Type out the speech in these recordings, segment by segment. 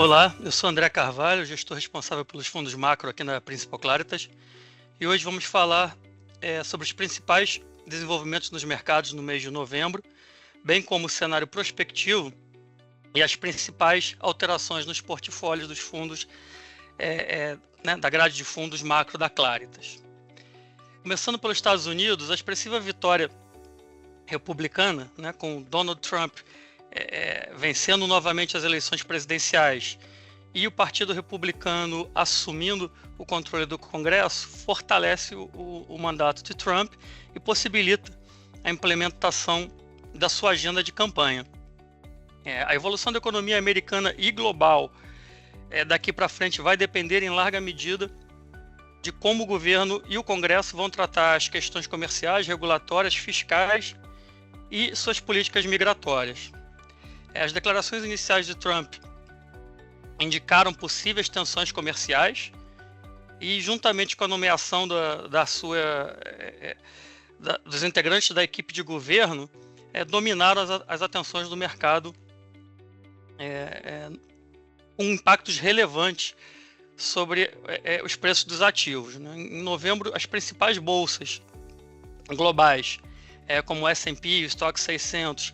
Olá, eu sou André Carvalho, gestor responsável pelos fundos macro aqui na Principal Claritas, e hoje vamos falar sobre os principais desenvolvimentos nos mercados no mês de novembro, bem como o cenário prospectivo e as principais alterações nos portfólios dos fundos, da grade de fundos macro da Claritas. Começando pelos Estados Unidos, a expressiva vitória republicana, com Donald Trump vencendo novamente as eleições presidenciais e o Partido Republicano assumindo o controle do Congresso, fortalece o mandato de Trump e possibilita a implementação da sua agenda de campanha. A evolução da economia americana e global daqui para frente vai depender em larga medida de como o governo e o Congresso vão tratar as questões comerciais, regulatórias, fiscais e suas políticas migratórias. As declarações iniciais de Trump indicaram possíveis tensões comerciais e, juntamente com a nomeação dos integrantes da equipe de governo, dominaram as atenções do mercado com impactos relevantes sobre os preços dos ativos. Em novembro, as principais bolsas globais, como o S&P e o Stoxx 600,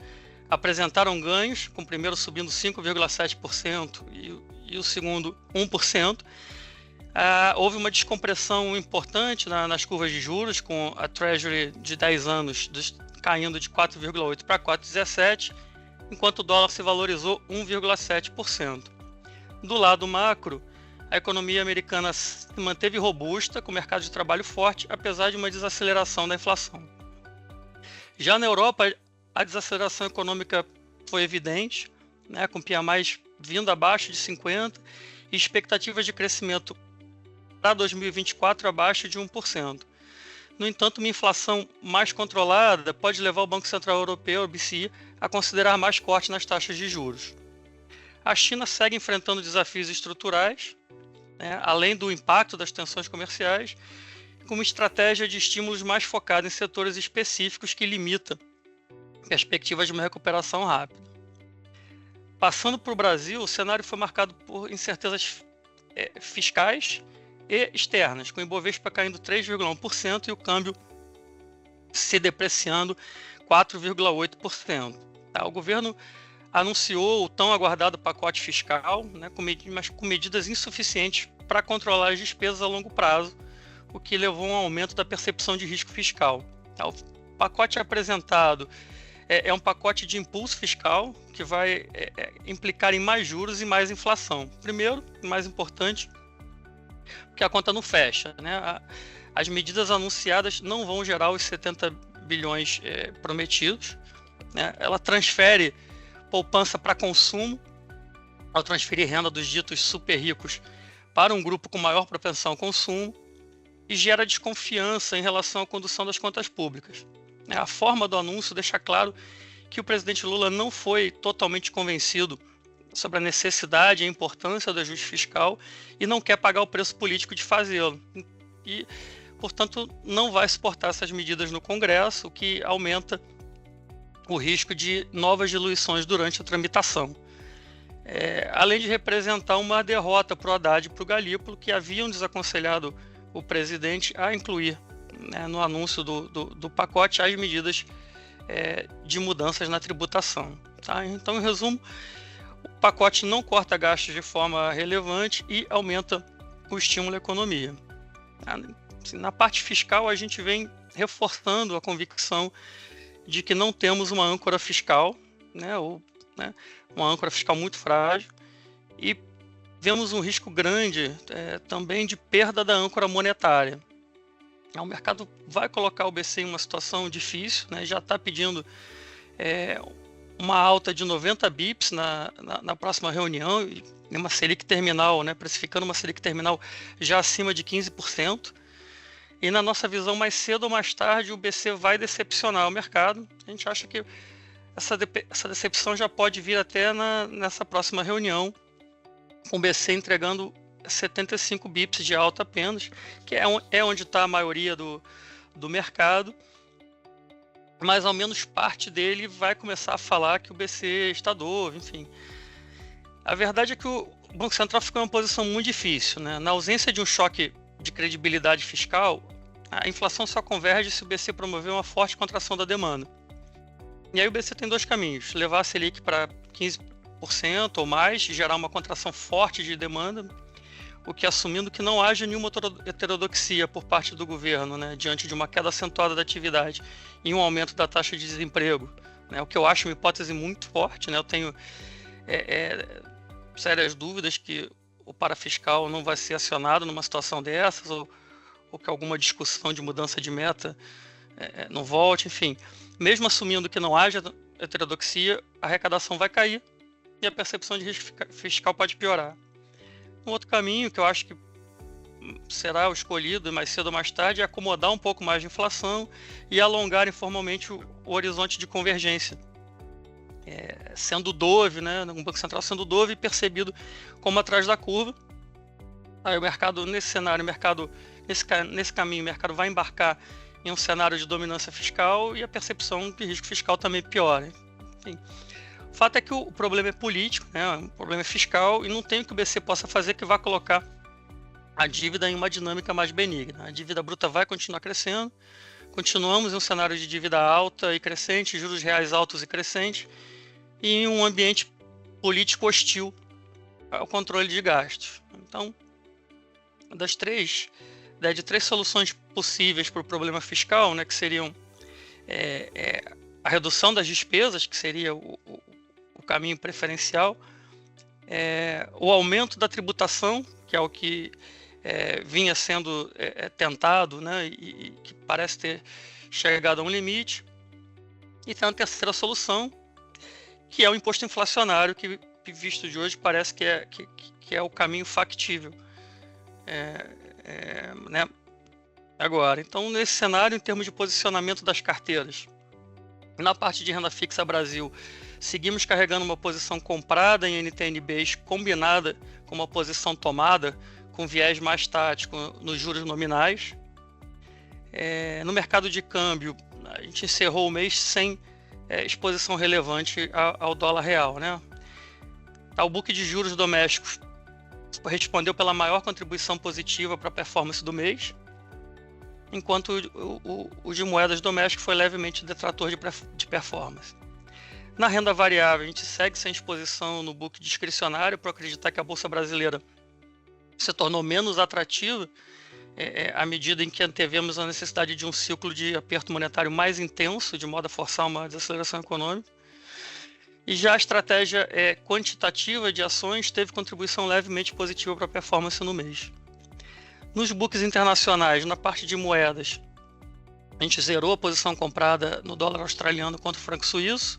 apresentaram ganhos, com o primeiro subindo 5,7% e o segundo 1%. Houve uma descompressão importante nas curvas de juros, com a Treasury de 10 anos caindo de 4,8% para 4,17%, enquanto o dólar se valorizou 1,7%. Do lado macro, a economia americana se manteve robusta, com o mercado de trabalho forte, apesar de uma desaceleração da inflação. Já na Europa, a desaceleração econômica foi evidente, com PMIs vindo abaixo de 50 e expectativas de crescimento para 2024 abaixo de 1%. No entanto, uma inflação mais controlada pode levar o Banco Central Europeu, o BCE, a considerar mais cortes nas taxas de juros. A China segue enfrentando desafios estruturais, além do impacto das tensões comerciais, com uma estratégia de estímulos mais focada em setores específicos que limita perspectivas de uma recuperação rápida. Passando para o Brasil, o cenário foi marcado por incertezas fiscais e externas, com o Ibovespa caindo 3,1% e o câmbio se depreciando 4,8%. O governo anunciou o tão aguardado pacote fiscal, mas com medidas insuficientes para controlar as despesas a longo prazo, o que levou a um aumento da percepção de risco fiscal. O pacote apresentado é um pacote de impulso fiscal que vai implicar em mais juros e mais inflação. Primeiro, mais importante, porque a conta não fecha. As medidas anunciadas não vão gerar os 70 bilhões prometidos. Ela transfere poupança para consumo, ao transferir renda dos ditos super ricos para um grupo com maior propensão ao consumo, e gera desconfiança em relação à condução das contas públicas. A forma do anúncio deixa claro que o presidente Lula não foi totalmente convencido sobre a necessidade e a importância do ajuste fiscal e não quer pagar o preço político de fazê-lo. E, portanto, não vai suportar essas medidas no Congresso, o que aumenta o risco de novas diluições durante a tramitação. Além de representar uma derrota para o Haddad e para o Galípolo, que haviam desaconselhado o presidente a incluir no anúncio do pacote as medidas de mudanças na tributação. Então, em resumo, o pacote não corta gastos de forma relevante e aumenta o estímulo à economia. Na parte fiscal, a gente vem reforçando a convicção de que não temos uma âncora fiscal, uma âncora fiscal muito frágil, e vemos um risco grande também de perda da âncora monetária. O mercado vai colocar o BC em uma situação difícil, já está pedindo uma alta de 90 bips na próxima reunião, e uma Selic terminal, precificando uma Selic terminal já acima de 15%. E na nossa visão, mais cedo ou mais tarde, o BC vai decepcionar o mercado. A gente acha que essa decepção já pode vir até nessa próxima reunião, com o BC entregando 75 bips de alta apenas, que é onde está a maioria do mercado, mas ao menos parte dele vai começar a falar que o BC está dove, enfim. A verdade é que o Banco Central ficou em uma posição muito difícil, né? Na ausência de um choque de credibilidade fiscal, a inflação só converge se o BC promover uma forte contração da demanda. E aí o BC tem dois caminhos: levar a Selic para 15% ou mais, gerar uma contração forte de demanda, o que assumindo que não haja nenhuma heterodoxia por parte do governo, né, diante de uma queda acentuada da atividade e um aumento da taxa de desemprego, né, o que eu acho uma hipótese muito forte, né, eu tenho sérias dúvidas que o parafiscal não vai ser acionado numa situação dessas, ou que alguma discussão de mudança de meta não volte, enfim. Mesmo assumindo que não haja heterodoxia, a arrecadação vai cair e a percepção de risco fiscal pode piorar. Um outro caminho que eu acho que será o escolhido mais cedo ou mais tarde é acomodar um pouco mais de inflação e alongar informalmente o horizonte de convergência. Sendo dove, né, um Banco Central sendo dove e percebido como atrás da curva. Aí o mercado, nesse cenário, nesse caminho, o mercado vai embarcar em um cenário de dominância fiscal e a percepção de risco fiscal também piora. Enfim, o fato é que o problema é político, né, o problema é fiscal, e não tem o que o BC possa fazer que vá colocar a dívida em uma dinâmica mais benigna. A dívida bruta vai continuar crescendo, continuamos em um cenário de dívida alta e crescente, juros reais altos e crescentes, e em um ambiente político hostil ao controle de gastos. Então, de três soluções possíveis para o problema fiscal, né, que seriam a redução das despesas, que seria o caminho preferencial, o aumento da tributação, que é o que vinha sendo tentado, né, e que parece ter chegado a um limite, e tem uma terceira solução, que é o imposto inflacionário, que visto de hoje parece que é o caminho factível. Né? Agora, então, nesse cenário, em termos de posicionamento das carteiras, na parte de renda fixa Brasil, seguimos carregando uma posição comprada em NTN-Bs combinada com uma posição tomada com viés mais tático nos juros nominais. No mercado de câmbio, a gente encerrou o mês sem exposição relevante ao dólar real, né? O book de juros domésticos respondeu pela maior contribuição positiva para a performance do mês, enquanto o de moedas domésticas foi levemente detrator de performance. Na renda variável, a gente segue sem exposição no book discricionário por acreditar que a Bolsa Brasileira se tornou menos atrativa à medida em que antevemos a necessidade de um ciclo de aperto monetário mais intenso, de modo a forçar uma desaceleração econômica. E já a estratégia quantitativa de ações teve contribuição levemente positiva para a performance no mês. Nos books internacionais, na parte de moedas, a gente zerou a posição comprada no dólar australiano contra o franco suíço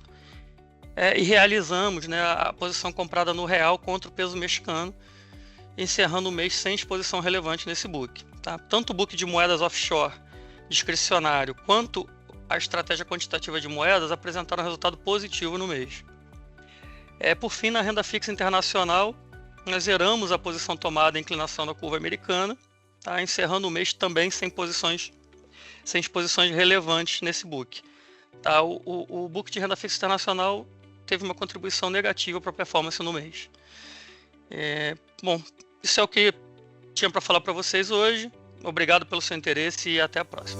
e realizamos, né, a posição comprada no real contra o peso mexicano, encerrando o mês sem exposição relevante nesse book. Tá? Tanto o book de moedas offshore discricionário quanto a estratégia quantitativa de moedas apresentaram resultado positivo no mês. Por fim, na renda fixa internacional, nós zeramos a posição tomada em inclinação da curva americana, tá? Encerrando o mês também sem exposições relevantes nesse book. Tá? O book de renda fixa internacional teve uma contribuição negativa para a performance no mês. Bom, isso é o que tinha para falar para vocês hoje. Obrigado pelo seu interesse e até a próxima.